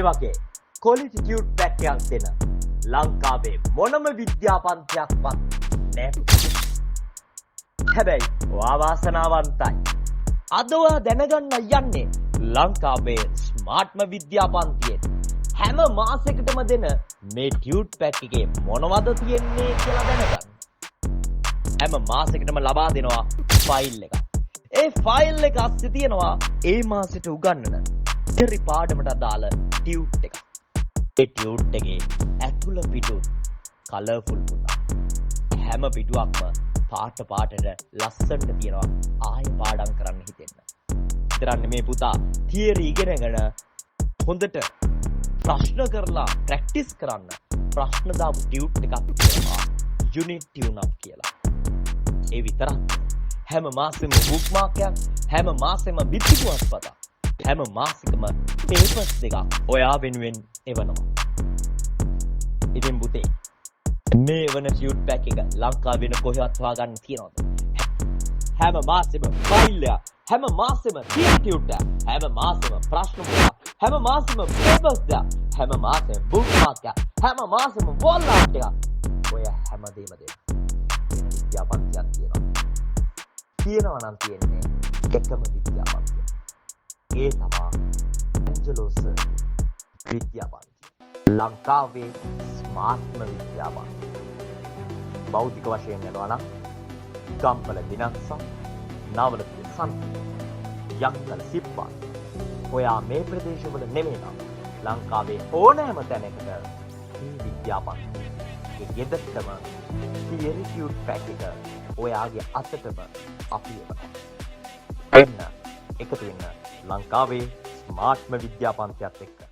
වගේ quality tube pack එකක් දෙන ලංකාවේ මොනම විද්‍යාපන්තියක්වත් නැහැ. හැබැයි ඔයා වාසනාවන්තයි. අද ඔයා දැනගන්න යන්නේ ලංකාවේ ස්මාර්ට්ම විද්‍යාපන්තියේ හැම මාසයකටම දෙන මේ ටියුට් පැක් එකේ මොනවද තියෙන්නේ කියලා දැනගන්න. හැම මාසයකටම ලබා දෙනවා ෆයිල් එකක්. ඒ ෆයිල් එක අස්සේ තියෙනවා ඒ මාසෙට උගන්වන ඉතිරි පාඩමට අදාළ ටියුට් එකක්. ඒ ටියුට් එකේ ඇතුළ පිටු කලර්ෆුල් පුතා. හැම පිටුවක්ම පාටට ලස්සනට තියෙනවා ආයෙ පාඩම් කරන්න හිතෙන්න. විතරක් නෙමේ පුතා තියරි ඉගෙනගෙන හොඳට ප්‍රශ්න කරලා ප්‍රැක්ටිස් කරන්න ප්‍රශ්න දාපු ටියුට් එකක් තියෙනවා යුනිට් ටියුන් අප් කියලා. ඒ විතරක් හැම මාසෙම බුක් මාක් එකක් හැම මාසෙම බිත්තිකුවක් පතා හැම මාසෙකම පේපර්ස් දෙකක් ඔයා වෙනුවෙන් එවනවා. ඉතින් පුතේ මේ වන ටියුට් පැක් එක ලංකාවේ වෙන කොහෙවත් හොයාගන්න තියනවද? හැම මාසෙම ෆයිල් එක හැම මාසෙම ටියුට් එක හැම මාසෙම ප්‍රශ්න පොතක් හැම මාසෙම පේපර්ස් දෙක හැම මාසෙම බුක් මාක් එක හැම මාසෙම වෝල් ආට් එක ඔය හැමදේම දෙන්න. විද්‍යාපන්තියක් තියෙනවා නම් තියෙන්නේ එකම විද්‍යාපන්තිය. ඒ තමයි ඇන්ජලෝස් විද්‍යාපන්තිය. ලංකාවේ ස්මාර්ට්ම විද්‍යාපන්තිය. භෞතික වශයෙන් යනවා නම් ගම්පල දිනක්සම් නාවලපිටිය සන්ති යක්කල සිප්පා. ඔයා මේ ප්‍රදේශවල නෙමෙයි නම් ලංකාවේ ඕනෑම තැනකට මේ විද්‍යාපන්තිය. ඒ ගෙදරටම තියරි ටියුට් පැක් එක ඔයාගේ අතටම අපි එවනවා. එන්න එකතු වෙන්න ලංකාවේ ස්මාර්ට්ම විද්‍යාපන්තියත් එක්ක.